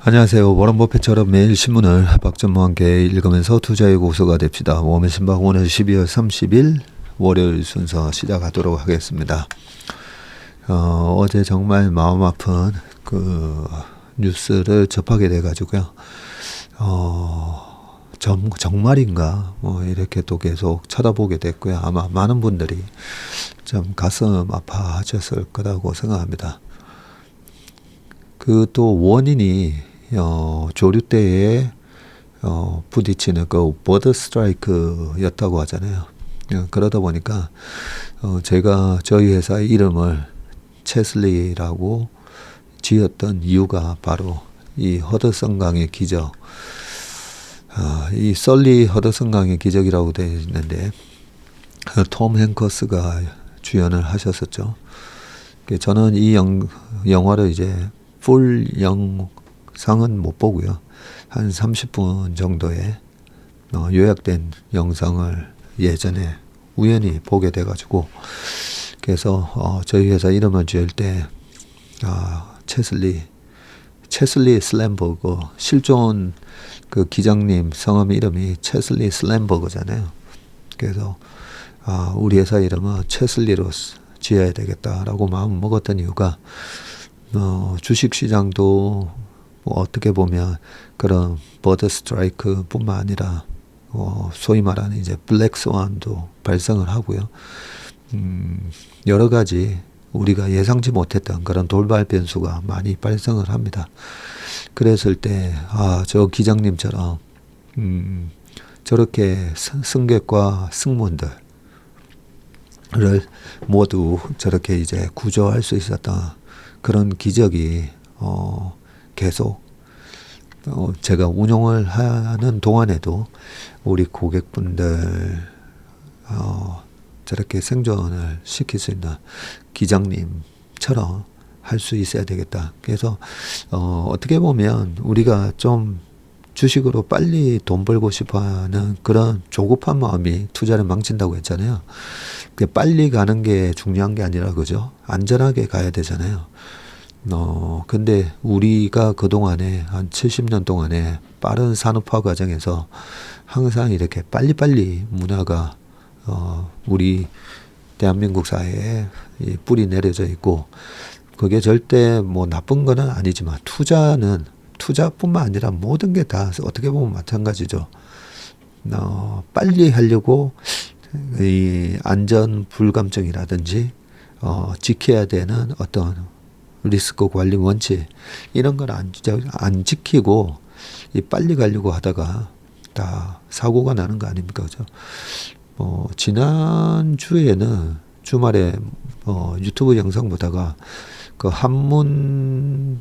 안녕하세요. 워런 버핏처럼 매일 신문을 박전무와 함께 읽으면서 투자의 고수가 됩시다. 웜의 신방 오늘 12월 30일 월요일 순서 시작하도록 하겠습니다. 어제 정말 마음 아픈 그 뉴스를 접하게 돼가지고요. 정말인가 뭐 이렇게 또 계속 쳐다보게 됐고요. 아마 많은 분들이 좀 가슴 아파하셨을 거라고 생각합니다. 그 또 원인이 조류 때에 부딪히는 그 버드 스트라이크였다고 하잖아요. 그러다 보니까 제가 저희 회사의 이름을 체슬리라고 지었던 이유가 바로 이 허드슨 강의 기적, 이 썰리 허드슨 강의 기적이라고 되어 있는데 톰 행커스가 주연을 하셨었죠. 저는 이 영화를 이제 풀 영상은 못 보고요. 한 30분 정도의 요약된 영상을 예전에 우연히 보게 돼가지고 그래서 저희 회사 이름을 지을 때 체슬리 슬램버거, 실존 그 기장님 성함 이름이 체슬리 슬램버거잖아요. 그래서 우리 회사 이름은 체슬리로 지어야 되겠다라고 마음 먹었던 이유가 주식시장도 뭐 어떻게 보면 그런 버드 스트라이크 뿐만 아니라 소위 말하는 이제 블랙 스완도 발생을 하고요. 여러 가지 우리가 예상치 못했던 그런 돌발 변수가 많이 발생을 합니다. 그랬을 때 저 기장님처럼 저렇게 승객과 승무원들을 모두 저렇게 이제 구조할 수 있었던 그런 기적이 계속 제가 운영을 하는 동안에도 우리 고객분들 저렇게 생존을 시킬 수 있는 기장님처럼 할 수 있어야 되겠다. 그래서 어떻게 보면 우리가 좀 주식으로 빨리 돈 벌고 싶어하는 그런 조급한 마음이 투자를 망친다고 했잖아요. 빨리 가는 게 중요한 게 아니라 그죠? 안전하게 가야 되잖아요. 근데 우리가 그동안에 한 70년 동안에 빠른 산업화 과정에서 항상 이렇게 빨리빨리 문화가 우리 대한민국 사회에 뿌리 내려져 있고 그게 절대 뭐 나쁜 건 아니지만 투자뿐만 아니라 모든 게 다 어떻게 보면 마찬가지죠. 빨리 하려고 이 안전 불감증이라든지 지켜야 되는 어떤 리스크 관리 원칙 이런 걸 안 지키고 빨리 가려고 하다가 다 사고가 나는 거 아닙니까, 그죠? 지난 주에는 주말에 유튜브 영상 보다가 그 한문도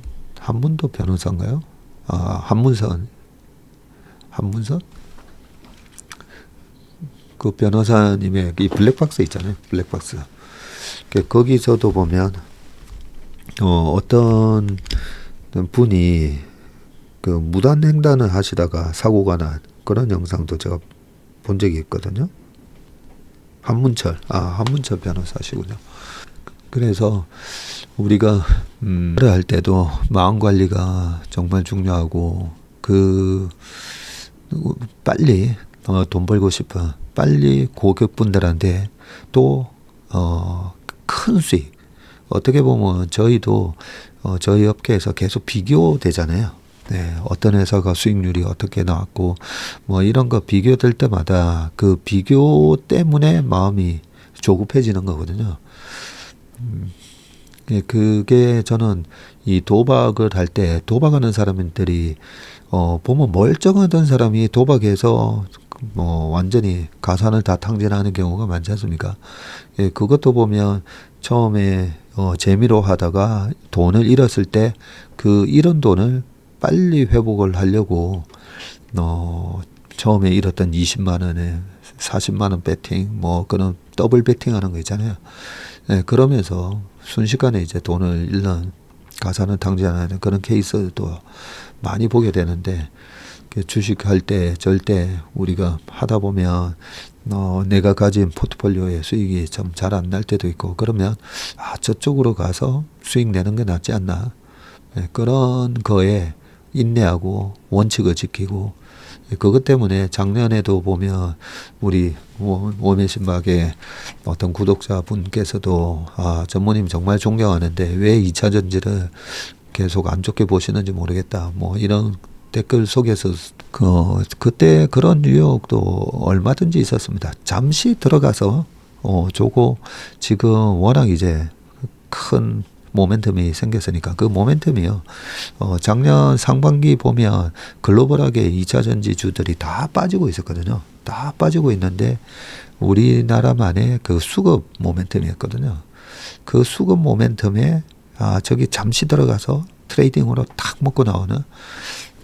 변호사인가요? 한문선 그 변호사님의 이 블랙박스 있잖아요, 블랙박스. 거기서도 보면 어떤 분이 그 무단횡단을 하시다가 사고가 난 그런 영상도 제가 본 적이 있거든요. 한문철 변호사시군요. 그래서 우리가 할 때도 마음 관리가 정말 중요하고 빨리 돈 벌고 싶어 빨리 고객분들한테 또 큰 수익 어떻게 보면 저희도 저희 업계에서 계속 비교되잖아요. 네, 어떤 회사가 수익률이 어떻게 나왔고 뭐 이런 거 비교될 때마다 그 비교 때문에 마음이 조급해지는 거거든요. 그게 저는 이 도박을 할 때 도박하는 사람들이 보면 멀쩡하던 사람이 도박해서 뭐 완전히 가산을 다 탕진하는 경우가 많지 않습니까? 그것도 보면 처음에 재미로 하다가 돈을 잃었을 때 그 잃은 돈을 빨리 회복을 하려고 처음에 잃었던 20만 원에 40만 원 배팅 뭐 그런 더블 배팅하는 거 있잖아요. 그러면서 순식간에 이제 돈을 잃는 가산을 탕진하는 그런 케이스도 많이 보게 되는데 주식할 때 절대 우리가 하다 보면 내가 가진 포트폴리오의 수익이 좀 잘 안 날 때도 있고 그러면 저쪽으로 가서 수익 내는 게 낫지 않나 그런 거에 인내하고 원칙을 지키고 그것 때문에 작년에도 보면 우리 워메신박의 어떤 구독자분께서도 전무님 정말 존경하는데 왜 2차 전지를 계속 안 좋게 보시는지 모르겠다. 뭐 이런 댓글 속에서 그때 그런 유혹도 얼마든지 있었습니다. 잠시 들어가서 저거 지금 워낙 이제 큰 모멘텀이 생겼으니까 그 모멘텀이요. 작년 상반기 보면 글로벌하게 2차 전지주들이 다 빠지고 있었거든요. 다 빠지고 있는데 우리나라만의 그 수급 모멘텀이었거든요. 그 수급 모멘텀에 저기 잠시 들어가서 트레이딩으로 탁 먹고 나오는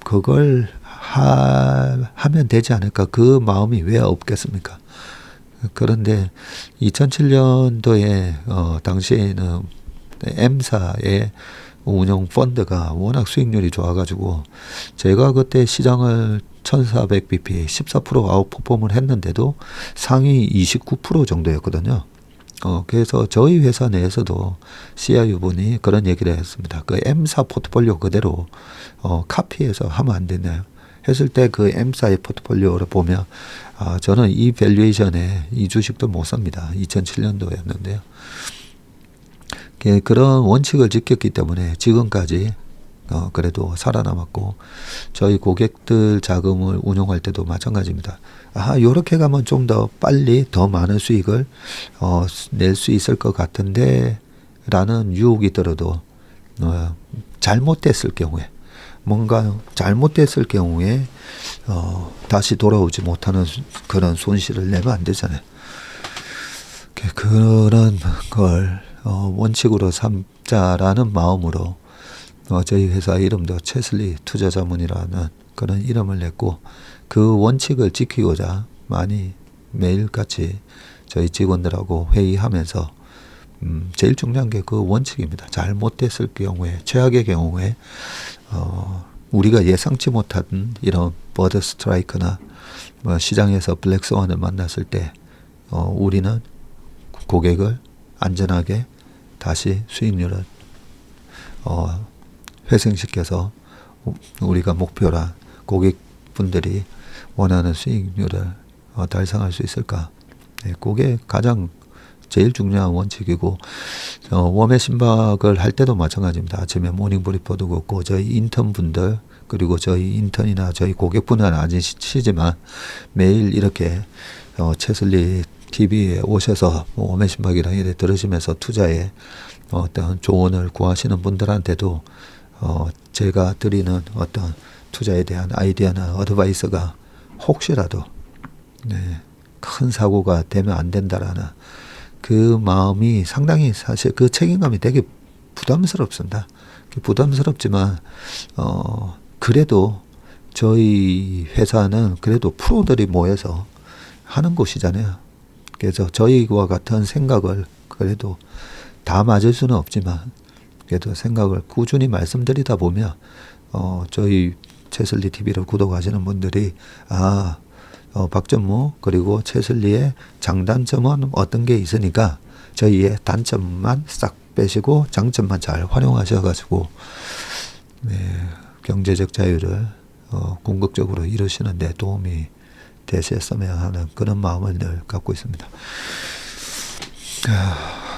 그걸 하면 되지 않을까. 그 마음이 왜 없겠습니까? 그런데 2007년도에 당시에는 M사의 운용 펀드가 워낙 수익률이 좋아가지고 제가 그때 시장을 1400bp 14% 아웃퍼폼을 했는데도 상위 29% 정도였거든요. 그래서 저희 회사 내에서도 CIO 분이 그런 얘기를 했습니다. 그 M사 포트폴리오 그대로 카피해서 하면 안 되나요? 했을 때 그 M사의 포트폴리오를 보면 저는 이 밸류에이션에 이 주식도 못 삽니다. 2007년도였는데요. 그런 원칙을 지켰기 때문에 지금까지 그래도 살아남았고 저희 고객들 자금을 운용할 때도 마찬가지입니다. 요렇게 가면 좀 더 빨리 더 많은 수익을 낼 수 있을 것 같은데 라는 유혹이 들어도 잘못됐을 경우에 뭔가 잘못됐을 경우에 다시 돌아오지 못하는 그런 손실을 내면 안 되잖아요. 그런 걸 원칙으로 삼자라는 마음으로 저희 회사 이름도 채슬리 투자자문이라는 그런 이름을 냈고 그 원칙을 지키고자 많이 매일같이 저희 직원들하고 회의하면서 제일 중요한 게 그 원칙입니다. 잘못됐을 경우에 최악의 경우에 우리가 예상치 못한 이런 버드 스트라이크나 시장에서 블랙스완을 만났을 때 우리는 고객을 안전하게 다시 수익률을 회생시켜서 우리가 목표라 고객분들이 원하는 수익률을 달성할 수 있을까? 그게 가장 제일 중요한 원칙이고 웜의 신박을 할 때도 마찬가지입니다. 아침에 모닝 브리퍼도 그렇고 저희 인턴분들 그리고 저희 인턴이나 저희 고객분은 아니시지만 매일 이렇게 채슬리 TV에 오셔서 웜의 신박이랑 이래 들으시면서 투자에 어떤 조언을 구하시는 분들한테도 제가 드리는 어떤 투자에 대한 아이디어나 어드바이스가 혹시라도 큰 사고가 되면 안 된다라는 그 마음이 상당히 사실 그 책임감이 되게 부담스럽습니다. 부담스럽지만 그래도 저희 회사는 그래도 프로들이 모여서 하는 곳이잖아요. 그래서 저희와 같은 생각을 그래도 다 맞을 수는 없지만 그래도 생각을 꾸준히 말씀드리다 보면 저희 채슬리 TV를 구독하시는 분들이 박전무 그리고 채슬리의 장단점은 어떤 게 있으니까 저희의 단점만 싹 빼시고 장점만 잘 활용하셔가지고 경제적 자유를 궁극적으로 이루시는 데 도움이 되셨으면 하는 그런 마음을 늘 갖고 있습니다.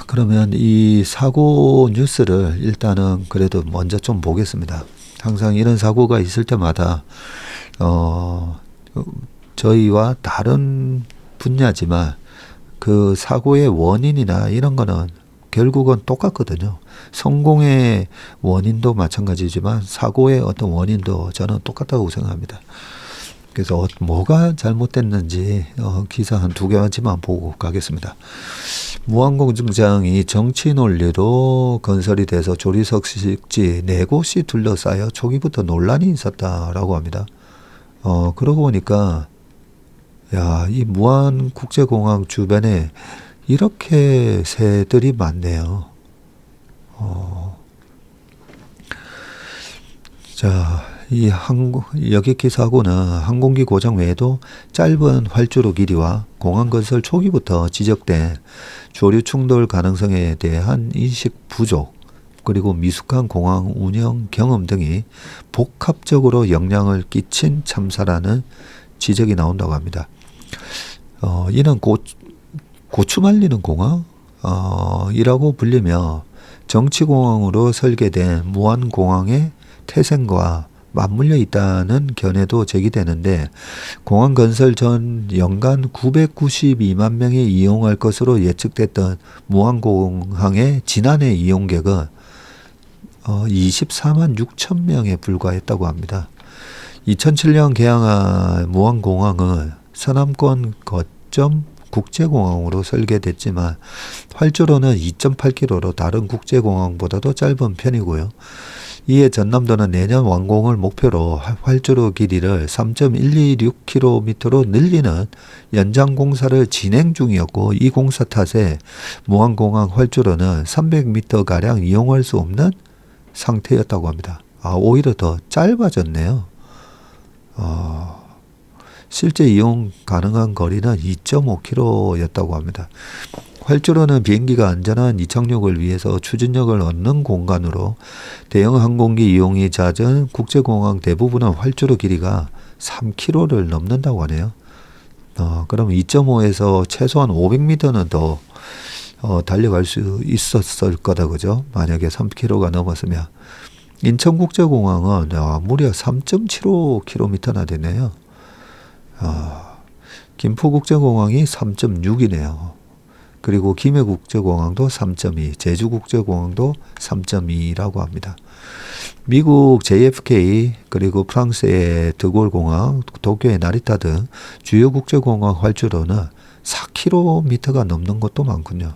그러면 이 사고 뉴스를 일단은 그래도 먼저 좀 보겠습니다. 항상 이런 사고가 있을 때마다 저희와 다른 분야지만 그 사고의 원인이나 이런 거는 결국은 똑같거든요. 성공의 원인도 마찬가지지만 사고의 어떤 원인도 저는 똑같다고 생각합니다. 그래서 뭐가 잘못됐는지 기사 한 2개만치만 보고 가겠습니다. 무한공증장이 정치 논리로 건설이 돼서 조리석식지 4곳이 둘러싸여 초기부터 논란이 있었다라고 합니다. 그러고 보니까 이 무안국제공항 주변에 이렇게 새들이 많네요. 이 여객기 사고는 항공기 고장 외에도 짧은 활주로 길이와 공항 건설 초기부터 지적된 조류 충돌 가능성에 대한 인식 부족과 그리고 미숙한 공항 운영 경험 등이 복합적으로 영향을 끼친 참사라는 지적이 나온다고 합니다. 이는 고추 말리는 공항 이라고 불리며 정치공항으로 설계된 무안공항의 태생과 맞물려 있다는 견해도 제기되는데, 공항 건설 전 연간 992만 명이 이용할 것으로 예측됐던 무안공항의 지난해 이용객은 24만 6천 명에 불과했다고 합니다. 2007년 개항한 무안공항은 서남권 거점 국제공항으로 설계됐지만 활주로는 2.8km로 다른 국제공항보다도 짧은 편이고요. 이에 전남도는 내년 완공을 목표로 활주로 길이를 3.126km로 늘리는 연장 공사를 진행 중이었고, 이 공사 탓에 무안공항 활주로는 300m가량 이용할 수 없는 상태였다고 합니다. 오히려 더 짧아졌네요. 실제 이용 가능한 거리는 2.5km였다고 합니다. 활주로는 비행기가 안전한 이착륙을 위해서 추진력을 얻는 공간으로 대형 항공기 이용이 잦은 국제공항 대부분은 활주로 길이가 3km를 넘는다고 하네요. 그럼 2.5에서 최소한 500m는 더 달려갈 수 있었을 거다, 그죠? 만약에 3km가 넘었으면. 인천국제공항은 무려 3.75km나 되네요. 김포국제공항이 3.6이네요. 그리고 김해국제공항도 3.2, 제주국제공항도 3.2라고 합니다. 미국 JFK, 그리고 프랑스의 드골공항, 도쿄의 나리타 등 주요 국제공항 활주로는 4km가 넘는 것도 많군요.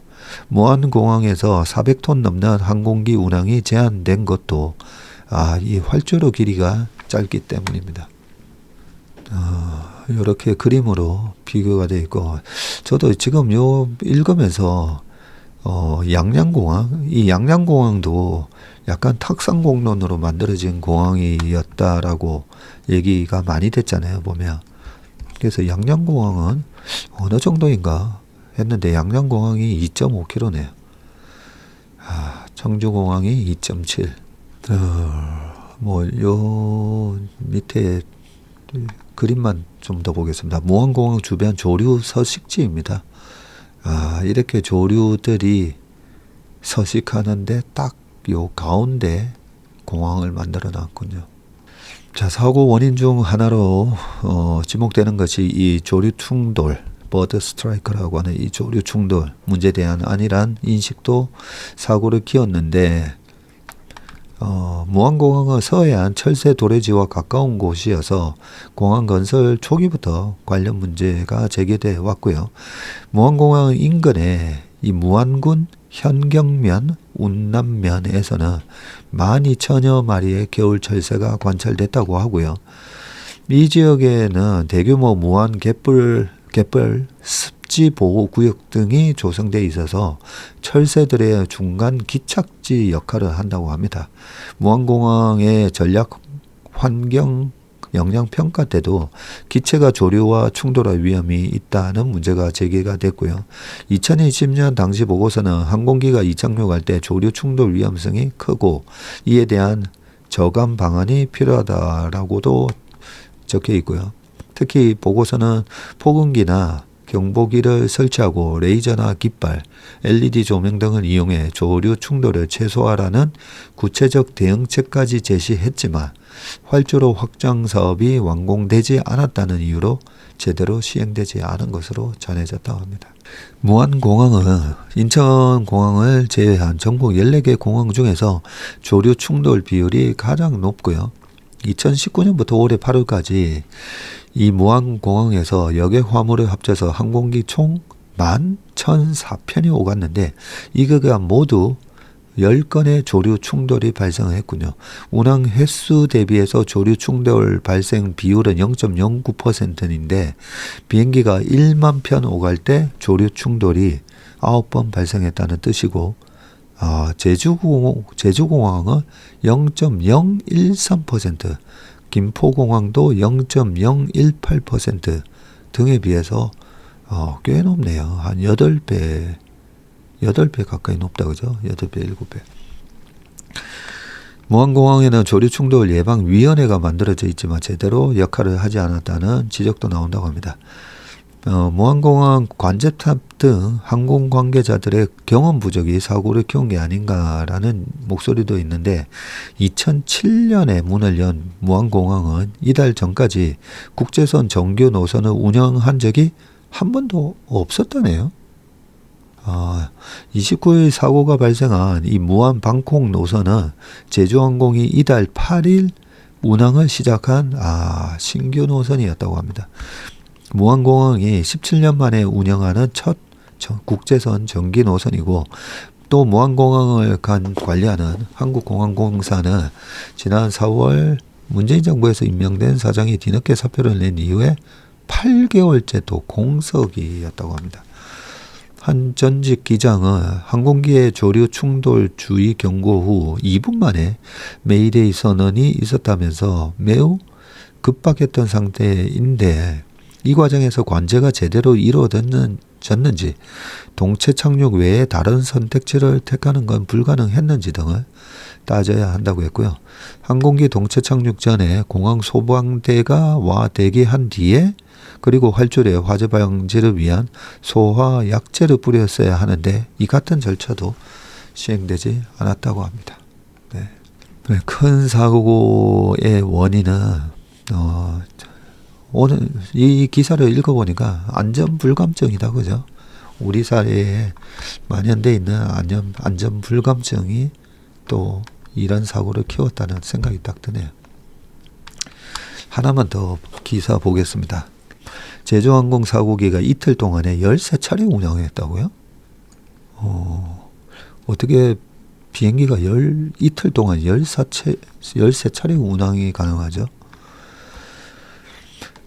무안공항에서 400톤 넘는 항공기 운항이 제한된 것도 이 활주로 길이가 짧기 때문입니다. 이렇게 그림으로 비교가 되어 있고, 저도 지금 읽으면서 양양공항, 이 양양공항도 약간 탁상공론으로 만들어진 공항이었다라고 얘기가 많이 됐잖아요, 보면. 그래서 양양공항은 어느 정도인가 했는데 양양공항이 2.5km네요. 청주공항이 2.7. 요 밑에 그림만 좀 더 보겠습니다. 무안공항 주변 조류 서식지입니다. 이렇게 조류들이 서식하는데 딱 요 가운데 공항을 만들어 놨군요. 자, 사고 원인 중 하나로 지목되는 것이 이 조류 충돌, 버드 스트라이크라고 하는 이 조류 충돌 문제에 대한 안일한 인식도 사고를 키웠는데, 무안공항은 서해안 철새 도래지와 가까운 곳이어서 공항 건설 초기부터 관련 문제가 제기되어 왔고요. 무안공항 인근에 이 무안군 현경면, 운남면에서는 12,000여 마리의 겨울 철새가 관찰됐다고 하고요. 이 지역에는 대규모 무안 갯벌 습지 보호 구역 등이 조성되어 있어서 철새들의 중간 기착지 역할을 한다고 합니다. 무안공항의 전략 환경 영향 평가 때도 기체가 조류와 충돌할 위험이 있다는 문제가 제기가 됐고요. 2020년 당시 보고서는 항공기가 이착륙할 때 조류 충돌 위험성이 크고 이에 대한 저감 방안이 필요하다라고도 적혀 있고요. 특히 보고서는 폭응기나 경보기를 설치하고 레이저나 깃발, LED 조명 등을 이용해 조류 충돌을 최소화하라는 구체적 대응책까지 제시했지만 활주로 확장 사업이 완공되지 않았다는 이유로 제대로 시행되지 않은 것으로 전해졌다고 합니다. 무안공항은 인천공항을 제외한 전국 14개 공항 중에서 조류 충돌 비율이 가장 높고요. 2019년부터 올해 8월까지 이 무안공항에서 여객 화물을 합쳐서 항공기 총 11,004편이 오갔는데 이거가 모두 10건의 조류 충돌이 발생했군요. 운항 횟수 대비해서 조류 충돌 발생 비율은 0.09%인데 비행기가 1만 편 오갈 때 조류 충돌이 9번 발생했다는 뜻이고, 제주공항은 0.013%, 김포공항도 0.018% 등에 비해서 꽤 높네요. 한 8배 가까이 높다, 그죠? 8배, 7배. 무안공항에는 조류 충돌 예방 위원회가 만들어져 있지만 제대로 역할을 하지 않았다는 지적도 나온다고 합니다. 무안공항 관제탑 등 항공 관계자들의 경험 부족이 사고를 키운 게 아닌가라는 목소리도 있는데 2007년에 문을 연 무안공항은 이달 전까지 국제선 정규 노선을 운영한 적이 한 번도 없었다네요. 29일 사고가 발생한 이 무안 방콕 노선은 제주항공이 이달 8일 운항을 시작한 신규 노선이었다고 합니다. 무안공항이 17년 만에 운영하는 첫 국제선 정기 노선이고 또 무안공항을 관리하는 한국공항공사는 지난 4월 문재인 정부에서 임명된 사장이 뒤늦게 사표를 낸 이후에 8개월째 또 공석이었다고 합니다. 한 전직 기장은 항공기의 조류 충돌 주의 경고 후 2분 만에 메이데이 선언이 있었다면서 매우 급박했던 상태인데 이 과정에서 관제가 제대로 이루어졌는지 동체 착륙 외에 다른 선택지를 택하는 건 불가능했는지 등을 따져야 한다고 했고요. 항공기 동체 착륙 전에 공항 소방대가 와 대기한 뒤에 그리고 활주로에 화재 방지를 위한 소화 약제를 뿌렸어야 하는데 이 같은 절차도 시행되지 않았다고 합니다. 네. 큰 사고의 원인은 오늘 이 기사를 읽어보니까 안전 불감증이다, 그죠? 우리 사회에 만연돼 있는 안전 불감증이 또 이런 사고를 키웠다는 생각이 딱 드네요. 하나만 더 기사 보겠습니다. 제주항공 사고기가 이틀 동안에 13차례 운항했다고요? 어떻게 비행기가 이틀 동안 13차례 운항이 가능하죠?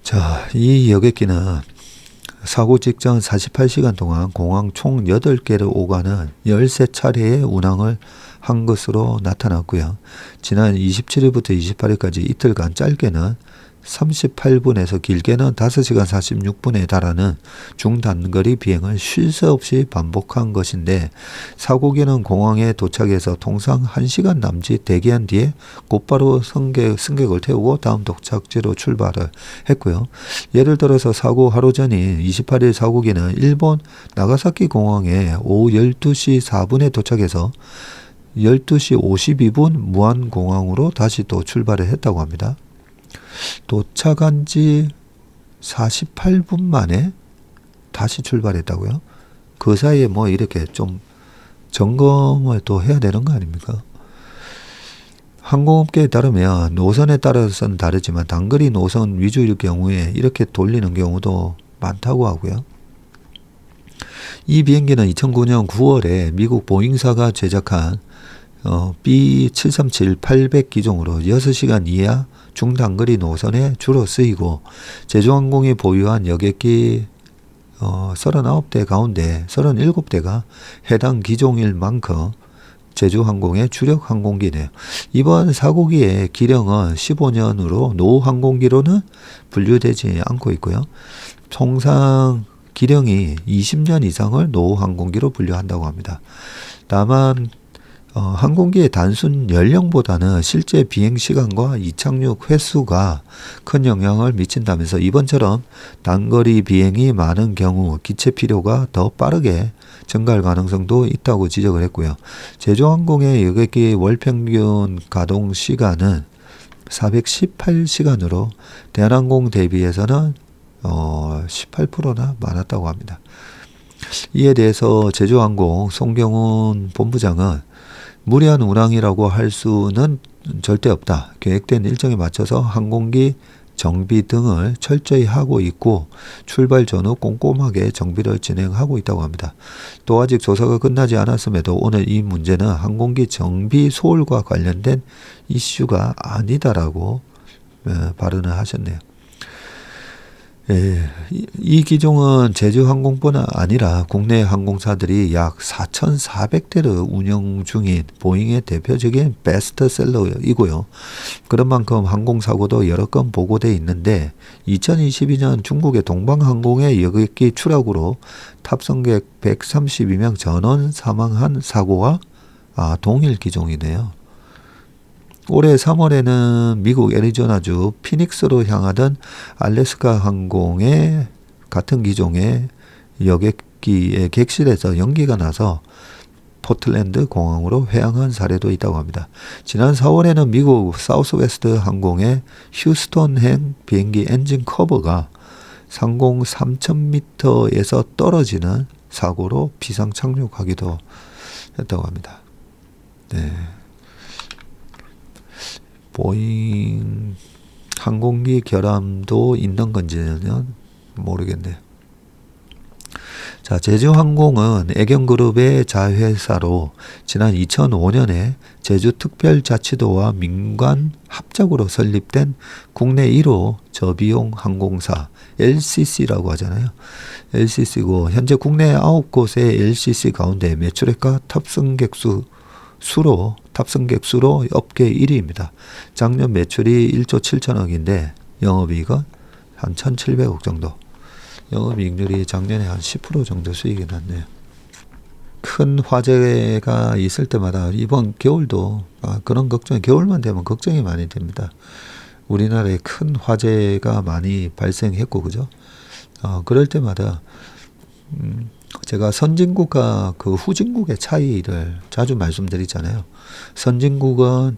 자, 이 여객기는 사고 직전 48시간 동안 공항 총 8개를 오가는 13차례의 운항을 한 것으로 나타났고요. 지난 27일부터 28일까지 이틀간 짧게는 38분에서 길게는 5시간 46분에 달하는 중단거리 비행을 쉴 새 없이 반복한 것인데 사고기는 공항에 도착해서 통상 1시간 남짓 대기한 뒤에 곧바로 승객을 태우고 다음 도착지로 출발을 했고요. 예를 들어서 사고 하루 전인 28일 사고기는 일본 나가사키 공항에 오후 12시 4분에 도착해서 12시 52분 무안공항으로 다시 또 출발을 했다고 합니다. 도착한 지 48분 만에 다시 출발했다고요? 그 사이에 뭐 이렇게 좀 점검을 또 해야 되는 거 아닙니까? 항공업계에 따르면 노선에 따라서는 다르지만 단거리 노선 위주일 경우에 이렇게 돌리는 경우도 많다고 하고요. 이 비행기는 2009년 9월에 미국 보잉사가 제작한 B737-800 기종으로 6시간 이하 중단거리 노선에 주로 쓰이고 제주항공이 보유한 여객기 39대 가운데 37대가 해당 기종일 만큼 제주항공의 주력 항공기네요. 이번 사고기의 기령은 15년으로 노후 항공기로는 분류되지 않고 있고요. 통상 기령이 20년 이상을 노후 항공기로 분류한다고 합니다. 다만 항공기의 단순 연령보다는 실제 비행 시간과 이착륙 횟수가 큰 영향을 미친다면서 이번처럼 단거리 비행이 많은 경우 기체 필요가 더 빠르게 증가할 가능성도 있다고 지적을 했고요. 제주항공의 여객기 월평균 가동 시간은 418시간으로 대한항공 대비해서는 18%나 많았다고 합니다. 이에 대해서 제주항공 송경훈 본부장은 무리한 운항이라고 할 수는 절대 없다. 계획된 일정에 맞춰서 항공기 정비 등을 철저히 하고 있고 출발 전후 꼼꼼하게 정비를 진행하고 있다고 합니다. 또 아직 조사가 끝나지 않았음에도 오늘 이 문제는 항공기 정비 소홀과 관련된 이슈가 아니다라고 발언을 하셨네요. 이 기종은 제주항공뿐 아니라 국내 항공사들이 약 4,400대를 운영 중인 보잉의 대표적인 베스트셀러이고요. 그런 만큼 항공사고도 여러 건 보고돼 있는데 2022년 중국의 동방항공의 여객기 추락으로 탑승객 132명 전원 사망한 사고와 동일 기종이네요. 올해 3월에는 미국 애리조나주 피닉스로 향하던 알래스카 항공의 같은 기종의 여객기의 객실에서 연기가 나서 포틀랜드 공항으로 회항한 사례도 있다고 합니다. 지난 4월에는 미국 사우스웨스트 항공의 휴스턴행 비행기 엔진 커버가 상공 3,000m에서 떨어지는 사고로 비상 착륙하기도 했다고 합니다. 네. 보잉 항공기 결함도 있는 건지는 모르겠네요. 자, 제주항공은 애경그룹의 자회사로 지난 2005년에 제주특별자치도와 민간 합작으로 설립된 국내 1호 저비용 항공사 LCC라고 하잖아요. LCC고 현재 국내 9곳의 LCC 가운데 매출액과 탑승객수로 업계 1위입니다. 작년 매출이 1조 7천억인데 영업이익은 한 1,700억 정도. 영업이익률이 작년에 한 10% 정도 수익이 났네요. 큰 화재가 있을 때마다 이번 겨울도 그런 걱정이, 겨울만 되면 걱정이 많이 됩니다. 우리나라에 큰 화재가 많이 발생했고, 그죠? 그럴 때마다 제가 선진국과 그 후진국의 차이를 자주 말씀드리잖아요. 선진국은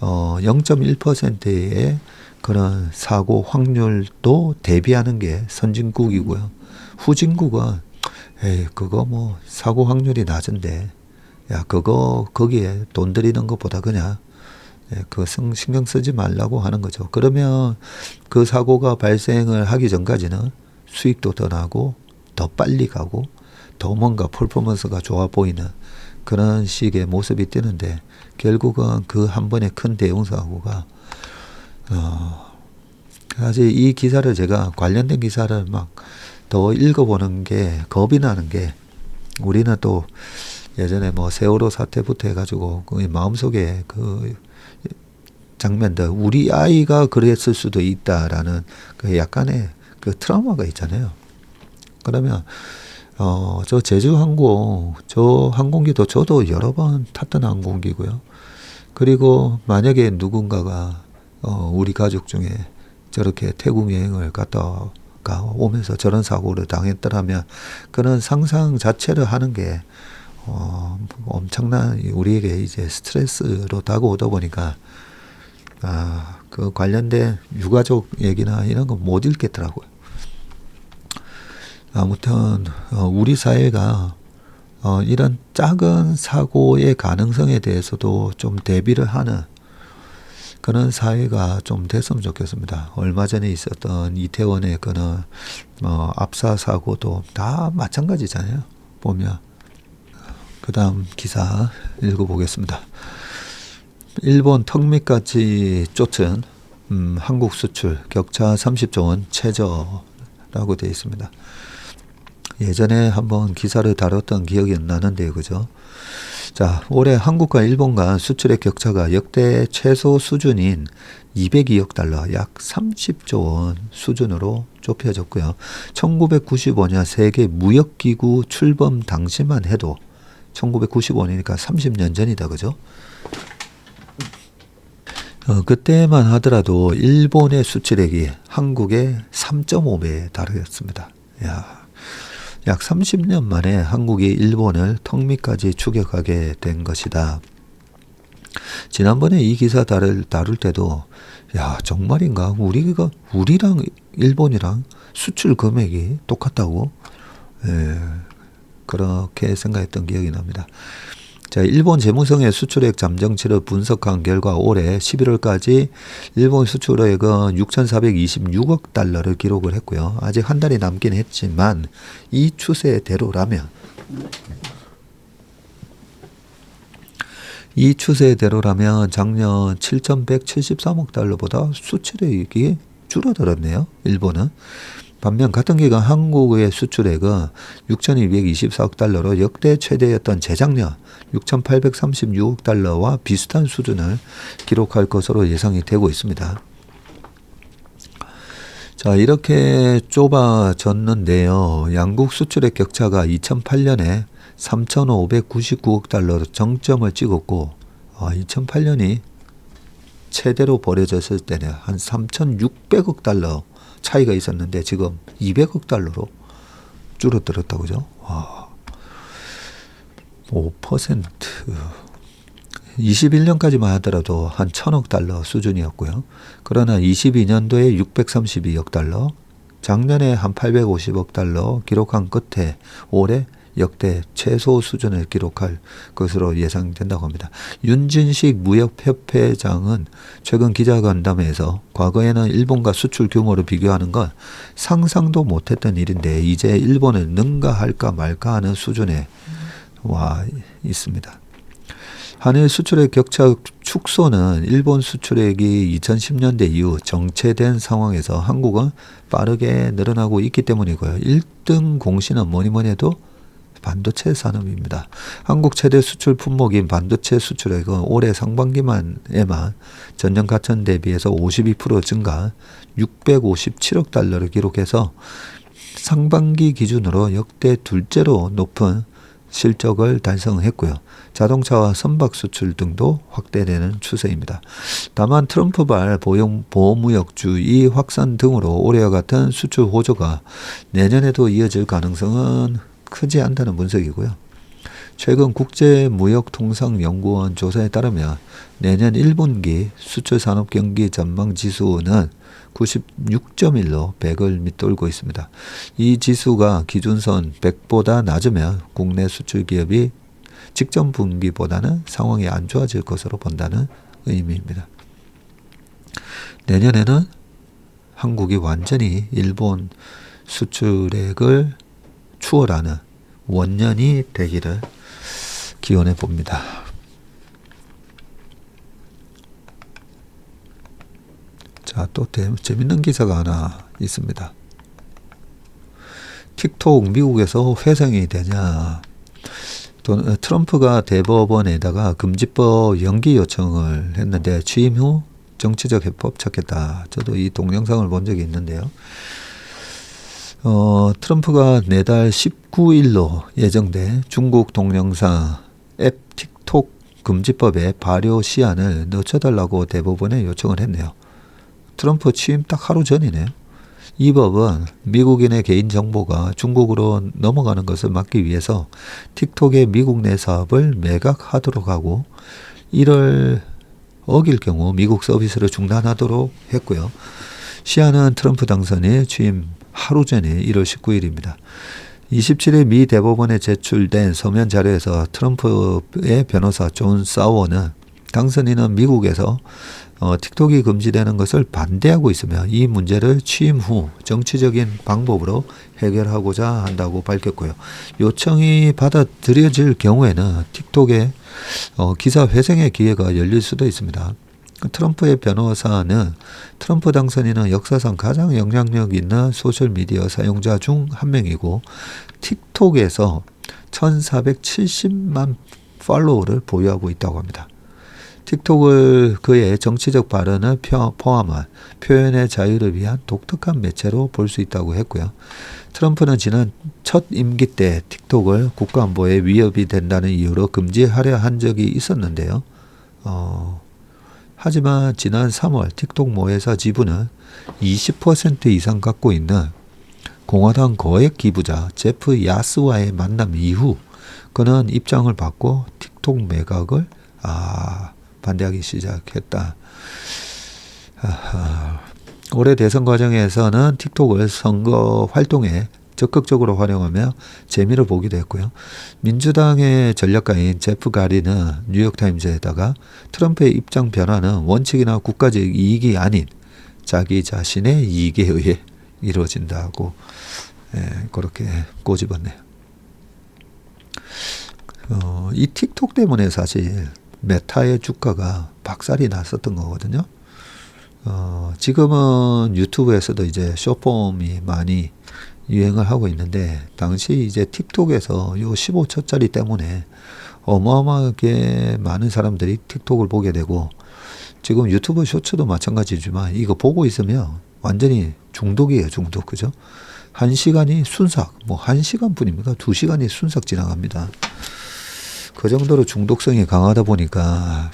0.1%의 그런 사고 확률도 대비하는 게 선진국이고요. 후진국은 그거 뭐 사고 확률이 낮은데 야 그거 거기에 돈 들이는 것보다 그냥 그거 신경 쓰지 말라고 하는 거죠. 그러면 그 사고가 발생을 하기 전까지는 수익도 더 나고 더 빨리 가고 더 뭔가 퍼포먼스가 좋아 보이는 그런 식의 모습이 띄는데 결국은 그 한 번의 큰 대형 사고가 사실 이 기사를 제가 관련된 기사를 막 더 읽어보는 게 겁이 나는 게 우리는 또 예전에 뭐 세월호 사태부터 해가지고 그 마음속에 그 장면들 우리 아이가 그랬을 수도 있다라는 그 약간의 그 트라우마가 있잖아요. 그러면 저 제주항공 저 항공기도 저도 여러 번 탔던 항공기고요. 그리고 만약에 누군가가 우리 가족 중에 저렇게 태국 여행을 갔다 오면서 저런 사고를 당했더라면 그런 상상 자체를 하는 게 엄청난 우리에게 이제 스트레스로 다가오다 보니까 그 관련된 유가족 얘기나 이런 거 못 읽겠더라고요. 아무튼 우리 사회가 이런 작은 사고의 가능성에 대해서도 좀 대비를 하는 그런 사회가 좀 됐으면 좋겠습니다. 얼마 전에 있었던 이태원의 그런 압사 사고도 다 마찬가지잖아요. 보면 그 다음 기사 읽어보겠습니다. 일본 턱밑까지 쫓은 한국 수출 격차 30조 원 최저라고 되어 있습니다. 예전에 한번 기사를 다뤘던 기억이 나는데요. 그죠? 자, 올해 한국과 일본 간 수출의 격차가 역대 최소 수준인 202억 달러, 약 30조 원 수준으로 좁혀졌고요. 1995년 세계 무역기구 출범 당시만 해도 1995년이니까 30년 전이다. 그죠? 그때만 하더라도 일본의 수출액이 한국의 3.5배에 달했습니다. 약 30년 만에 한국이 일본을 턱밑까지 추격하게 된 것이다. 지난번에 이 기사 다룰 때도 정말인가? 우리랑 일본이랑 수출 금액이 똑같다고? 그렇게 생각했던 기억이 납니다. 자, 일본 재무성의 수출액 잠정치를 분석한 결과 올해 11월까지 일본 수출액은 6,426억 달러를 기록을 했고요. 아직 한 달이 남긴 했지만 이 추세대로라면 작년 7,173억 달러보다 수출액이 줄어들었네요. 일본은. 반면 같은 기간 한국의 수출액은 6,224억 달러로 역대 최대였던 재작년 6,836억 달러와 비슷한 수준을 기록할 것으로 예상이 되고 있습니다. 자, 이렇게 좁아졌는데요. 양국 수출액 격차가 2008년에 3,599억 달러로 정점을 찍었고 2008년이 최대로 벌어졌을 때는 한 3,600억 달러 차이가 있었는데 지금 200억 달러로 줄어들었다고 그죠? 와. 5% 21년까지만 하더라도 한 1,000억 달러 수준이었고요. 그러나 22년도에 632억 달러, 작년에 한 850억 달러 기록한 끝에 올해 역대 최소 수준을 기록할 것으로 예상된다고 합니다. 윤진식 무역협회장은 최근 기자간담회에서 과거에는 일본과 수출 규모를 비교하는 건 상상도 못했던 일인데 이제 일본을 능가할까 말까 하는 수준에 와 있습니다. 한일 수출의 격차 축소는 일본 수출액이 2010년대 이후 정체된 상황에서 한국은 빠르게 늘어나고 있기 때문이고요. 1등 공신은 뭐니 해도 반도체 산업입니다. 한국 최대 수출 품목인 반도체 수출액은 올해 상반기에만 전년 같은 대비해서 52% 증가 657억 달러를 기록해서 상반기 기준으로 역대 둘째로 높은 실적을 달성했고요. 자동차와 선박 수출 등도 확대되는 추세입니다. 다만 트럼프발 보호무역주의 확산 등으로 올해와 같은 수출 호조가 내년에도 이어질 가능성은 크지 않다는 분석이고요. 최근 국제무역통상연구원 조사에 따르면 내년 1분기 수출산업경기 전망지수는 96.1로 100을 밑돌고 있습니다. 이 지수가 기준선 100보다 낮으면 국내 수출기업이 직전 분기보다는 상황이 안 좋아질 것으로 본다는 의미입니다. 내년에는 한국이 완전히 일본 수출액을 추월하는 원년이 되기를 기원해 봅니다. 자, 또 재밌는 기사가 하나 있습니다. 틱톡 미국에서 회생이 되냐. 트럼프가 대법원에다가 금지법 연기 요청을 했는데 취임 후 정치적 해법 찾겠다. 저도 이 동영상을 본 적이 있는데요. 트럼프가 내달 19일로 예정된 중국 동영상 앱 틱톡 금지법의 발효 시한을 늦춰달라고 대법원에 요청을 했네요. 트럼프 취임 딱 하루 전이네요. 이 법은 미국인의 개인정보가 중국으로 넘어가는 것을 막기 위해서 틱톡의 미국 내 사업을 매각하도록 하고 이를 어길 경우 미국 서비스를 중단하도록 했고요. 시한은 트럼프 당선인 취임 하루 전에 1월 19일입니다. 27일 미 대법원에 제출된 서면 자료에서 트럼프의 변호사 존 사워는 당선인은 미국에서 틱톡이 금지되는 것을 반대하고 있으며 이 문제를 취임 후 정치적인 방법으로 해결하고자 한다고 밝혔고요. 요청이 받아들여질 경우에는 틱톡의 기사 회생의 기회가 열릴 수도 있습니다. 트럼프의 변호사는 트럼프 당선인은 역사상 가장 영향력 있는 소셜미디어 사용자 중 한 명이고 틱톡에서 1470만 팔로워를 보유하고 있다고 합니다. 틱톡을 그의 정치적 발언을 포함한 표현의 자유를 위한 독특한 매체로 볼 수 있다고 했고요. 트럼프는 지난 첫 임기 때 틱톡을 국가안보에 위협이 된다는 이유로 금지하려 한 적이 있었는데요. 하지만 지난 3월 틱톡 모회사 지분을 20% 이상 갖고 있는 공화당 거액 기부자 제프 야스와의 만남 이후 그는 입장을 바꿔 틱톡 매각을 반대하기 시작했다. 올해 대선 과정에서는 틱톡을 선거 활동에 적극적으로 활용하며 재미를 보기도 했고요. 민주당의 전략가인 제프 가리는 뉴욕타임즈에다가 트럼프의 입장 변화는 원칙이나 국가적 이익이 아닌 자기 자신의 이익에 의해 이루어진다고 그렇게 꼬집었네요. 이 틱톡 때문에 사실 메타의 주가가 박살이 났었던 거거든요. 지금은 유튜브에서도 이제 숏폼이 많이 유행을 하고 있는데 당시 이제 틱톡에서 요 15초짜리 때문에 어마어마하게 많은 사람들이 틱톡을 보게 되고 지금 유튜브 쇼츠도 마찬가지지만 이거 보고 있으면 완전히 중독이에요. 중독. 그죠? 1시간이 순삭, 뭐 1시간뿐입니까? 2시간이 순삭 지나갑니다. 그 정도로 중독성이 강하다 보니까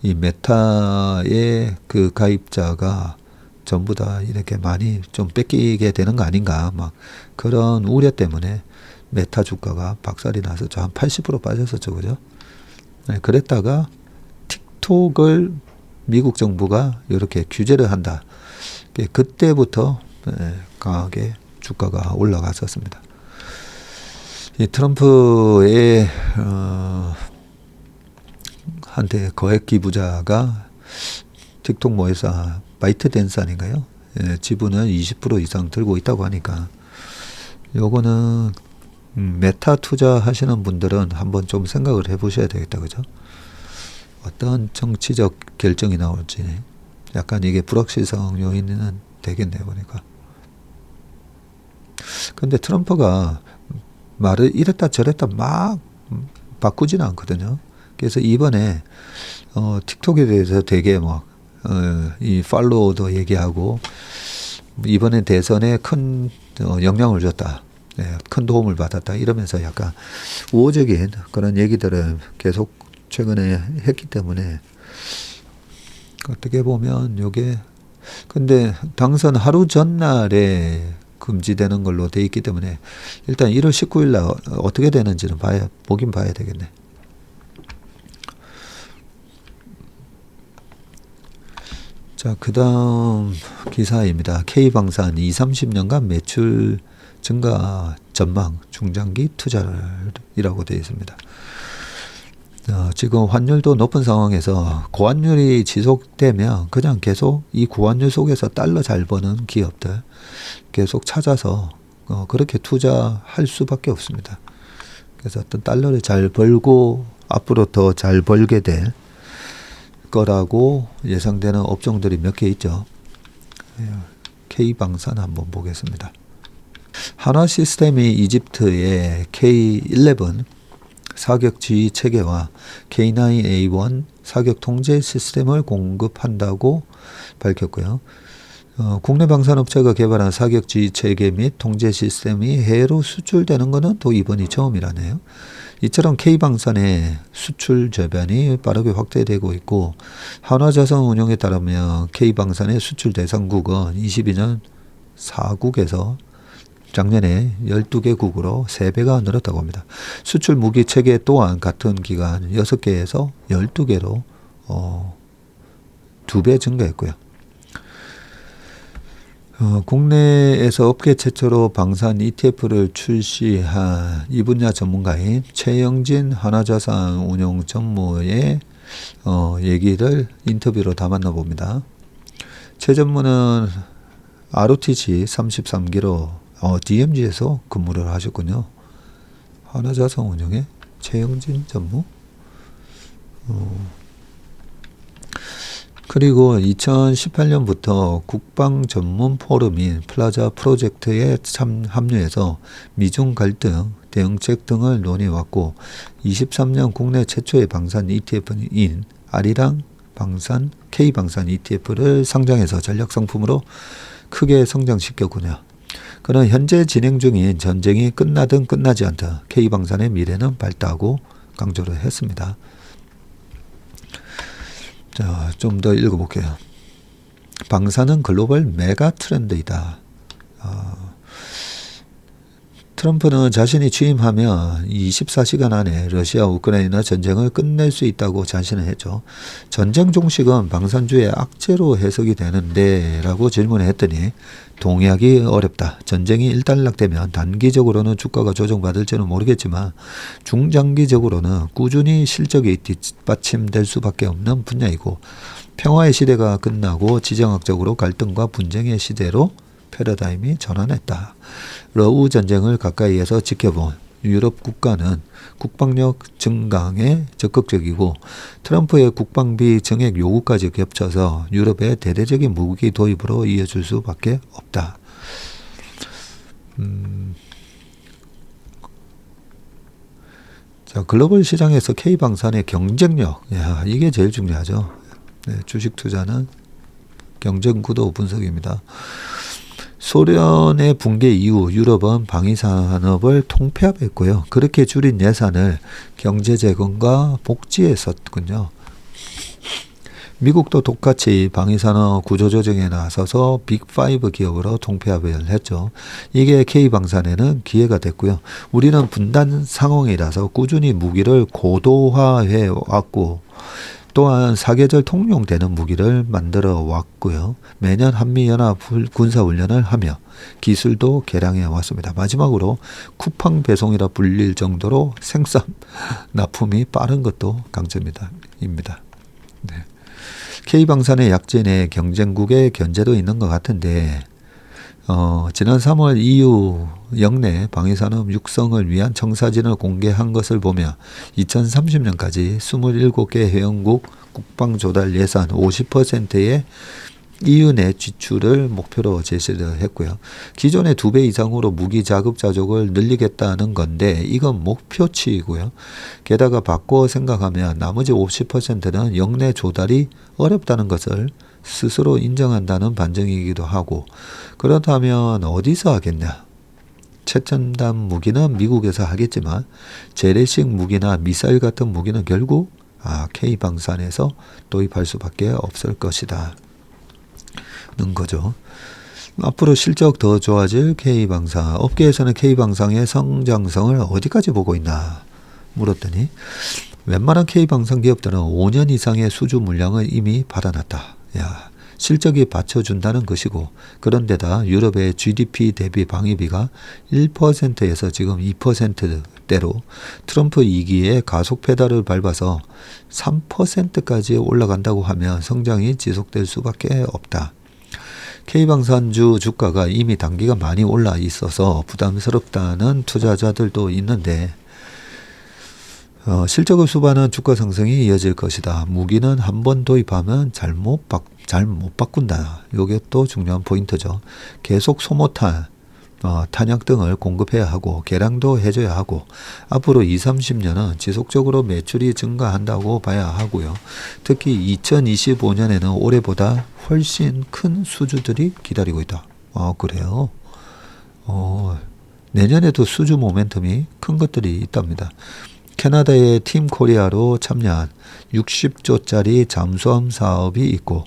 이 메타의 그 가입자가 전부 다 이렇게 많이 좀 뺏기게 되는 거 아닌가, 막 그런 우려 때문에 메타 주가가 박살이 나서 한 80% 빠졌었죠, 그죠? 네, 그랬다가 틱톡을 미국 정부가 이렇게 규제를 한다. 그때부터 강하게 주가가 올라갔었습니다. 이 트럼프의 한테 거액 기부자가 틱톡 모회사 바이트댄스 아닌가요? 지분을 20% 이상 들고 있다고 하니까 요거는 메타 투자하시는 분들은 한번 좀 생각을 해보셔야 되겠다, 그죠? 어떤 정치적 결정이 나올지 약간 이게 불확실성 요인은 되겠네요, 보니까. 근데 트럼프가 말을 이랬다 저랬다 막 바꾸지는 않거든요. 그래서 이번에 틱톡에 대해서 되게 이 팔로워도 얘기하고 이번에 대선에 큰 영향을 줬다. 네, 큰 도움을 받았다. 이러면서 약간 우호적인 그런 얘기들을 계속 최근에 했기 때문에 어떻게 보면 요게 근데 당선 하루 전날에 금지되는 걸로 돼 있기 때문에 일단 1월 19일 날 어떻게 되는지는 보긴 봐야 되겠네. 자, 그 다음 기사입니다. K방산 20-30년간 매출 증가 전망 중장기 투자이라고 되어 있습니다. 지금 환율도 높은 상황에서 고환율이 지속되면 그냥 계속 이 고환율 속에서 달러 잘 버는 기업들 계속 찾아서 그렇게 투자할 수밖에 없습니다. 그래서 어떤 달러를 잘 벌고 앞으로 더 잘 벌게 될 거라고 예상되는 업종들이 몇 개 있죠. K방산 한번 보겠습니다. 한화시스템이 이집트의 K11 사격 지휘 체계와 K9A1 사격 통제 시스템을 공급한다고 밝혔고요. 국내 방산업체가 개발한 사격 지휘 체계 및 통제 시스템이 해외로 수출되는 것은 또 이번이 처음이라네요. 이처럼 K방산의 수출 저변이 빠르게 확대되고 있고 한화자산운용에 따르면 K방산의 수출 대상국은 22년 4국에서 작년에 12개국으로 3배가 늘었다고 합니다. 수출 무기 체계 또한 같은 기간 6개에서 12개로 2배 증가했고요. 국내에서 업계 최초로 방산 ETF를 출시한 이 분야 전문가인 최영진 한화자산운용 전무의 얘기를 인터뷰로 다 만나봅니다. 최 전무는 ROTC 33기로 DMG에서 근무를 하셨군요. 한화자산운용의 최영진 전무. 그리고 2018년부터 국방 전문 포럼인 플라자 프로젝트에 합류해서 미중 갈등, 대응책 등을 논의해왔고 23년 국내 최초의 방산 ETF인 아리랑 방산 K방산 ETF를 상장해서 전략 상품으로 크게 성장시켰군요. 그는 현재 진행 중인 전쟁이 끝나든 끝나지 않든 K방산의 미래는 밝다고 강조를 했습니다. 자, 좀 더 읽어볼게요. 방산은 글로벌 메가 트렌드이다. 트럼프는 자신이 취임하면 24시간 안에 러시아 우크라이나 전쟁을 끝낼 수 있다고 자신을 했죠. 전쟁 종식은 방산주의 악재로 해석이 되는데 라고 질문을 했더니 동의하기 어렵다. 전쟁이 일단락되면 단기적으로는 주가가 조정받을지는 모르겠지만 중장기적으로는 꾸준히 실적이 뒷받침될 수밖에 없는 분야이고 평화의 시대가 끝나고 지정학적으로 갈등과 분쟁의 시대로 패러다임이 전환했다. 러우 전쟁을 가까이에서 지켜본 유럽 국가는 국방력 증강에 적극적이고 트럼프의 국방비 증액 요구까지 겹쳐서 유럽의 대대적인 무기 도입으로 이어질 수밖에 없다. 자, 글로벌 시장에서 K방산의 경쟁력, 이게 제일 중요하죠. 네, 주식 투자는 경쟁 구도 분석입니다. 소련의 붕괴 이후 유럽은 방위산업을 통폐합했고요. 그렇게 줄인 예산을 경제 재건과 복지에 썼군요. 미국도 똑같이 방위산업 구조조정에 나서서 빅5 기업으로 통폐합을 했죠. 이게 K방산에는 기회가 됐고요. 우리는 분단 상황이라서 꾸준히 무기를 고도화해 왔고 또한 사계절 통용되는 무기를 만들어 왔고요. 매년 한미연합 군사훈련을 하며 기술도 개량해 왔습니다. 마지막으로 쿠팡 배송이라 불릴 정도로 생산 납품이 빠른 것도 강점입니다. 네. K방산의 약진에 경쟁국의 견제도 있는 것 같은데 지난 3월 EU 역내 방위산업 육성을 위한 청사진을 공개한 것을 보며 2030년까지 27개 회원국 국방조달 예산 50%의 EU 내 지출을 목표로 제시를 했고요. 기존의 2배 이상으로 무기 자급 자족을 늘리겠다는 건데 이건 목표치이고요. 게다가 바꿔 생각하면 나머지 50%는 역내 조달이 어렵다는 것을 스스로 인정한다는 반증이기도 하고 그렇다면 어디서 하겠냐? 최첨단 무기는 미국에서 하겠지만 재래식 무기나 미사일 같은 무기는 결국 K방산에서 도입할 수밖에 없을 것이다. 는 거죠. 앞으로 실적 더 좋아질 K방산. 업계에서는 K방산의 성장성을 어디까지 보고 있나 물었더니 웬만한 K방산 기업들은 5년 이상의 수주 물량을 이미 받아놨다. 야, 실적이 받쳐준다는 것이고 그런데다 유럽의 GDP 대비 방위비가 1%에서 지금 2%대로 트럼프 2기에 가속 페달을 밟아서 3%까지 올라간다고 하면 성장이 지속될 수밖에 없다. K방산주 주가가 이미 단기가 많이 올라 있어서 부담스럽다는 투자자들도 있는데 실적을 수반한 주가 상승이 이어질 것이다. 무기는 한번 도입하면 잘 못 바꾼다. 이게 또 중요한 포인트죠. 계속 소모탄, 탄약 등을 공급해야 하고 개량도 해줘야 하고 앞으로 20-30년은 지속적으로 매출이 증가한다고 봐야 하고요. 특히 2025년에는 올해보다 훨씬 큰 수주들이 기다리고 있다. 그래요? 내년에도 수주 모멘텀이 큰 것들이 있답니다. 캐나다의 팀 코리아로 참여한 60조짜리 잠수함 사업이 있고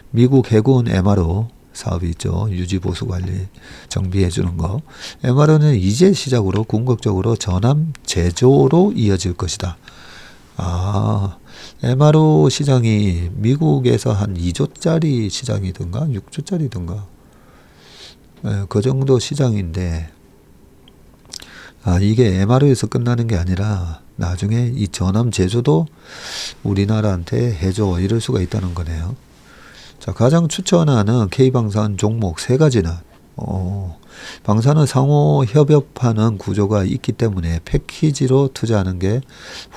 미국 해군 MRO 사업이 있죠. 유지보수 관리 정비해 주는 거. MRO는 이제 시작으로 궁극적으로 전함 제조로 이어질 것이다. MRO 시장이 미국에서 한 2조짜리 시장이든가 6조짜리든가 그 정도 시장인데 이게 MRO에서 끝나는 게 아니라 나중에 이 전함 제조도 우리나라한테 해줘 이럴 수가 있다는 거네요. 자, 가장 추천하는 K방산 종목 3가지는 방산은 상호 협업하는 구조가 있기 때문에 패키지로 투자하는 게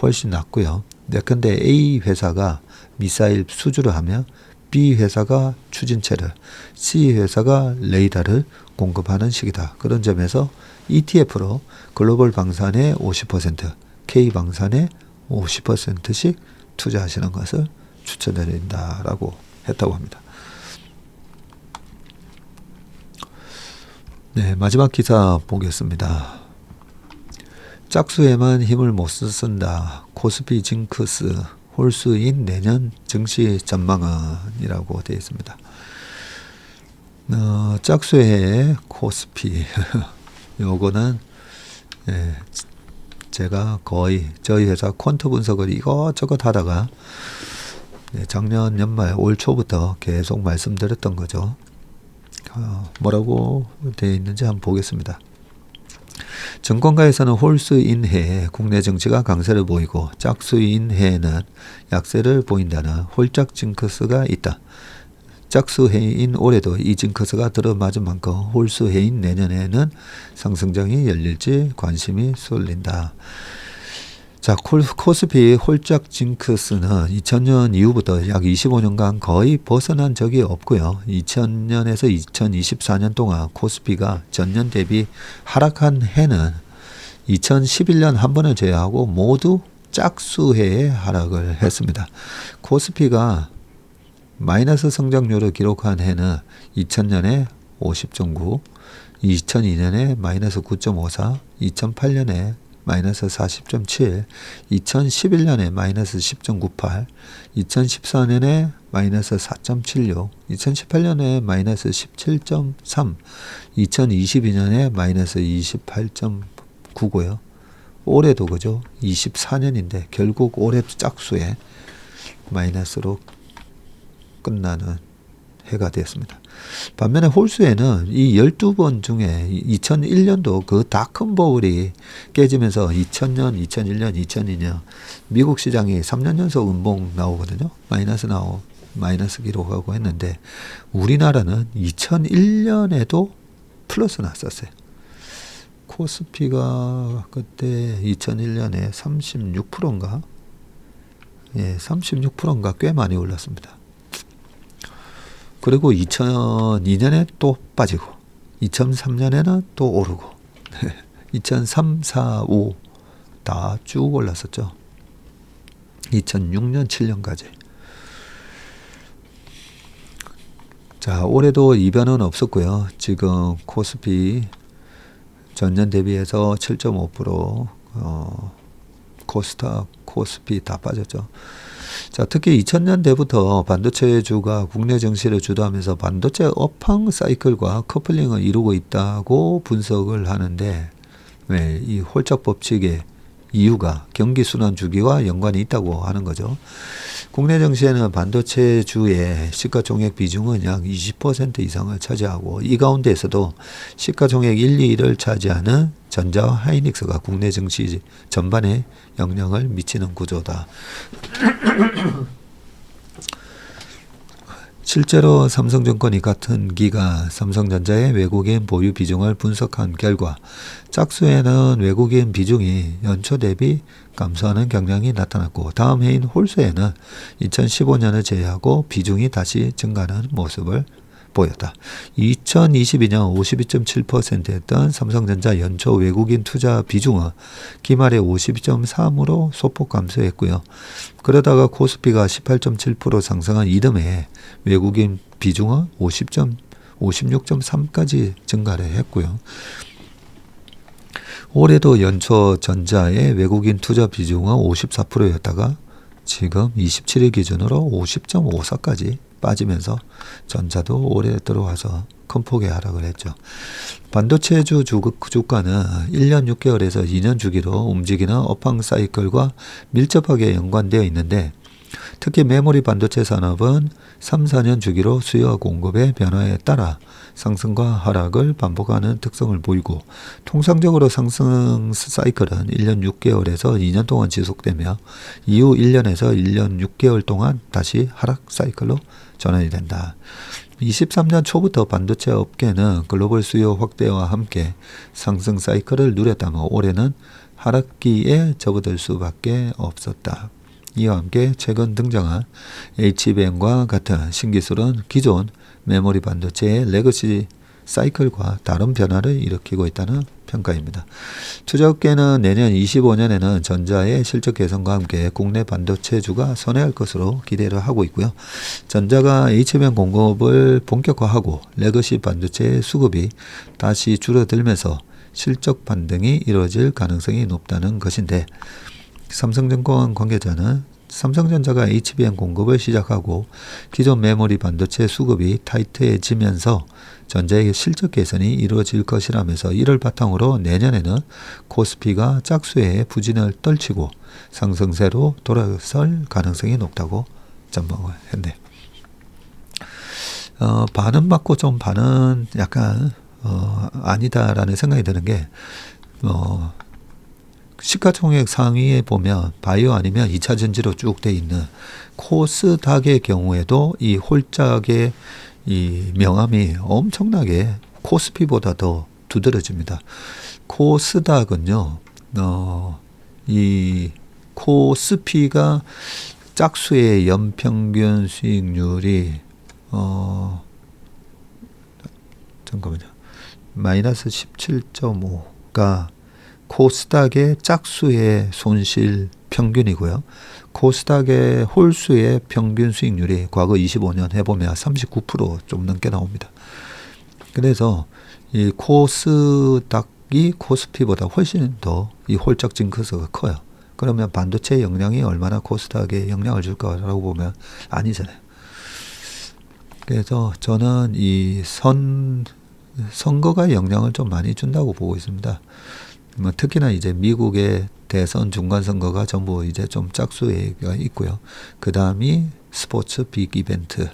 훨씬 낫고요. 근데 A 회사가 미사일 수주를 하면 B 회사가 추진체를, C 회사가 레이더를 공급하는 식이다. 그런 점에서 ETF로 글로벌 방산의 50%, K방산의 50%씩 투자하시는 것을 추천드린다라고 했다고 합니다. 네, 마지막 기사 보겠습니다. 짝수에만 힘을 못 쓴다. 코스피 징크스 홀수인 내년 증시 전망은이라고 되어 있습니다. 짝수의 코스피 요거는 제가 거의 저희 회사 퀀트 분석을 이것저것 하다가 작년 연말 올 초부터 계속 말씀드렸던 거죠. 뭐라고 되어 있는지 한번 보겠습니다. 증권가에서는 홀수인 해에 국내 증시가 강세를 보이고 짝수인 해에는 약세를 보인다는 홀짝 징크스가 있다. 짝수 해인 올해도 이 징크스가 들어맞은 만큼 홀수 해인 내년에는 상승장이 열릴지 관심이 쏠린다. 자, 코스피 홀짝 징크스는 2000년 이후부터 약 25년간 거의 벗어난 적이 없고요. 2000년에서 2024년 동안 코스피가 전년 대비 하락한 해는 2011년 한 번을 제외하고 모두 짝수해에 하락을 했습니다. 코스피가 마이너스 성장률을 기록한 해는 2000년에 50.9, 2002년에 마이너스 9.54, 2008년에 마이너스 40.7, 2011년에 마이너스 10.98, 2014년에 마이너스 4.76, 2018년에 마이너스 17.3, 2022년에 마이너스 28.9고요. 올해도 그죠? 24년인데 결국 올해도 짝수에 마이너스로 끝나는 해가 되었습니다. 반면에 홀수에는 이 12번 중에 2001년도 그 닷컴 버블이 깨지면서 2000년, 2001년, 2002년 미국 시장이 3년 연속 음봉 나오거든요. 마이너스 기록하고 했는데 우리나라는 2001년에도 플러스 났었어요. 코스피가 그때 2001년에 36%인가? 예, 36%인가 꽤 많이 올랐습니다. 그리고 2002년에 또 빠지고 2003년에는 또 오르고 2003, 4, 5 다 쭉 올랐었죠. 2006년, 7년까지. 자, 올해도 이변은 없었고요. 지금 코스피 전년 대비해서 7.5%, 코스닥, 코스피 다 빠졌죠. 자, 특히 2000년대부터 반도체주가 국내 증시를 주도하면서 반도체 업황 사이클과 커플링을 이루고 있다고 분석을 하는데, 왜 이 홀짝 법칙의 이유가 경기 순환 주기와 연관이 있다고 하는 거죠. 국내 증시에는 반도체주의 시가총액 비중은 약 20% 이상을 차지하고 이 가운데에서도 시가총액 1, 2위를 차지하는 전자와 하이닉스가 국내 증시 전반에 영향을 미치는 구조다. 실제로 삼성증권이 같은 기간 삼성전자의 외국인 보유 비중을 분석한 결과 짝수에는 외국인 비중이 연초 대비 감소하는 경향이 나타났고 다음 해인 홀수에는 2015년을 제외하고 비중이 다시 증가하는 모습을 보였다. 2022년 52.7%였던 삼성전자 연초 외국인 투자 비중은 기말에 52.3으로 소폭 감소했고요. 그러다가 코스피가 18.7% 상승한 이듬해 외국인 비중은 56.3까지 증가를 했고요. 올해도 연초 전자의 외국인 투자 비중은 54%였다가 지금 27일 기준으로 50.54까지 빠지면서 전자도 올해 들어와서 큰 폭의 하락을 했죠. 반도체주 주가는 1년 6개월에서 2년 주기로 움직이는 업황 사이클과 밀접하게 연관되어 있는데 특히 메모리 반도체 산업은 3, 4년 주기로 수요와 공급의 변화에 따라 상승과 하락을 반복하는 특성을 보이고 통상적으로 상승 사이클은 1년 6개월에서 2년 동안 지속되며 이후 1년에서 1년 6개월 동안 다시 하락 사이클로 전환이 된다. 23년 초부터 반도체 업계는 글로벌 수요 확대와 함께 상승 사이클을 누렸다면 올해는 하락기에 접어들 수밖에 없었다. 이와 함께 최근 등장한 HBM과 같은 신기술은 기존 메모리 반도체의 레거시 사이클과 다른 변화를 일으키고 있다는 평가입니다. 투자업계는 내년 25년에는 전자의 실적 개선과 함께 국내 반도체주가 선회할 것으로 기대를 하고 있고요. 전자가 HBM 공급을 본격화하고 레거시 반도체의 수급이 다시 줄어들면서 실적 반등이 이루어질 가능성이 높다는 것인데 삼성증권 관계자는 삼성전자가 HBM 공급을 시작하고 기존 메모리 반도체 수급이 타이트해지면서 전자의 실적 개선이 이루어질 것이라면서 이를 바탕으로 내년에는 코스피가 짝수의 부진을 떨치고 상승세로 돌아설 가능성이 높다고 전망을 했네요. 반은 맞고 좀 반은 약간 아니다라는 생각이 드는 게 시가총액 상위에 보면 바이오 아니면 2차 전지로 쭉 돼 있는 코스닥의 경우에도 이 홀짝의 이 명암이 엄청나게 코스피보다 더 두드러집니다. 코스닥은요, 이 코스피가 짝수의 연평균 수익률이 잠깐만요. 마이너스 17.5가 코스닥의 짝수의 손실 평균이고요. 코스닥의 홀수의 평균 수익률이 과거 25년 해보면 39% 좀 넘게 나옵니다. 그래서 이 코스닥이 코스피보다 훨씬 더 이 홀짝 징크스가 커요. 그러면 반도체 영향이 얼마나 코스닥에 영향을 줄까라고 보면 아니잖아요. 그래서 저는 이 선거가 영향을 좀 많이 준다고 보고 있습니다. 뭐 특히나 이제 미국의 대선 중간 선거가 전부 이제 좀 짝수가 있고요. 그 다음이 스포츠 빅 이벤트.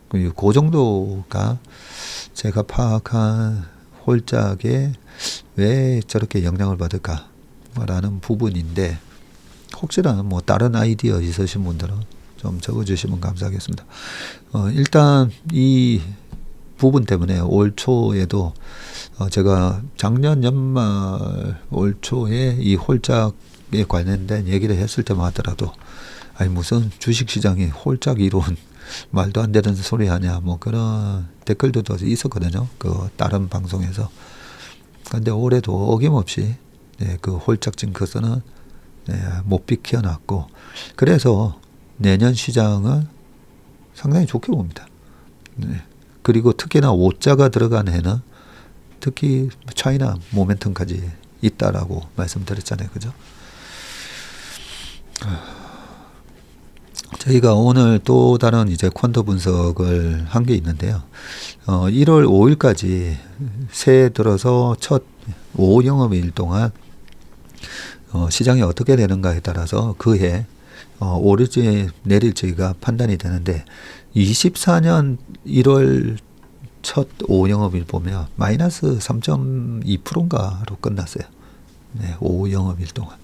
그 정도가 제가 파악한 홀짝에 왜 저렇게 영향을 받을까라는 부분인데, 혹시나 뭐 다른 아이디어 있으신 분들은 좀 적어주시면 감사하겠습니다. 일단 이 부분 때문에 올 초에도 제가 작년 연말 올 초에 이 홀짝에 관련된 얘기를 했을 때만 하더라도, 아니 무슨 주식시장이 홀짝 이론 말도 안 되는 소리 하냐, 뭐 그런 댓글도 있었거든요. 그 다른 방송에서. 근데 올해도 어김없이 그 홀짝 징크스는 못 비켜놨고, 그래서 내년 시장은 상당히 좋게 봅니다. 그리고 특히나 5자가 들어간 해는 특히 차이나 모멘텀까지 있다라고 말씀드렸잖아요. 그죠? 저희가 오늘 또 다른 이제 퀀터 분석을 한 게 있는데요. 1월 5일까지 새해 들어서 첫 5영업일 동안 시장이 어떻게 되는가에 따라서 그해 오를지 내릴지가 판단이 되는데, 24년 1월 첫 5영업일 보면 마이너스 3.2%인가로 끝났어요. 5영업일 동안.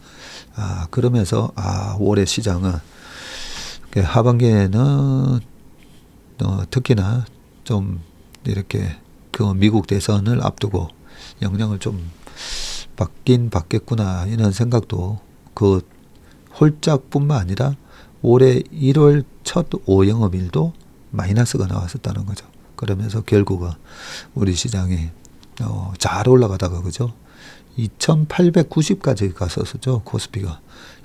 그러면서 올해 시장은 하반기에는 특히나 좀 이렇게 그 미국 대선을 앞두고 영향을 좀 받긴 받겠구나 이런 생각도, 그 홀짝뿐만 아니라 올해 1월 첫 5영업일도 마이너스가 나왔었다는 거죠. 그러면서 결국은 우리 시장이 잘 올라가다가, 그죠? 2890까지 갔었죠. 코스피가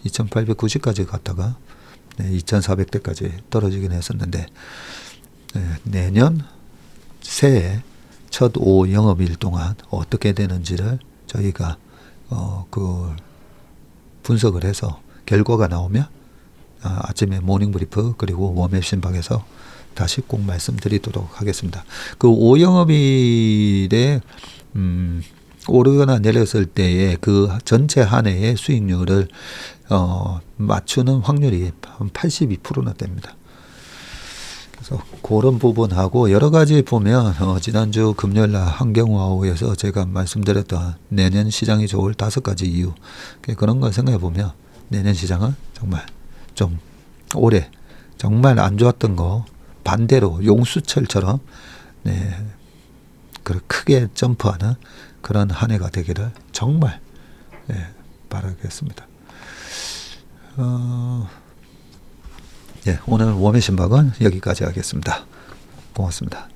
2890까지 갔다가 2400대까지 떨어지긴 했었는데, 내년 새해 첫 5영업일 동안 어떻게 되는지를 저희가 그 분석을 해서 결과가 나오면 아침에 모닝브리프 그리고 웜앱 신방에서 다시 꼭 말씀드리도록 하겠습니다. 그 5영업일에 오르거나 내렸을 때의 그 전체 한 해의 수익률을 맞추는 확률이 한 82%나 됩니다. 그래서 그런 부분하고 여러 가지 보면 지난주 금요일날 한경화호에서 제가 말씀드렸던 내년 시장이 좋을 5가지 이유, 그런 걸 생각해 보면 내년 시장은 정말 좀 올해 정말 안 좋았던 거 반대로 용수철처럼 크게 점프하는 그런 한 해가 되기를 정말 바라겠습니다. 오늘 웜의 신박은 여기까지 하겠습니다. 고맙습니다.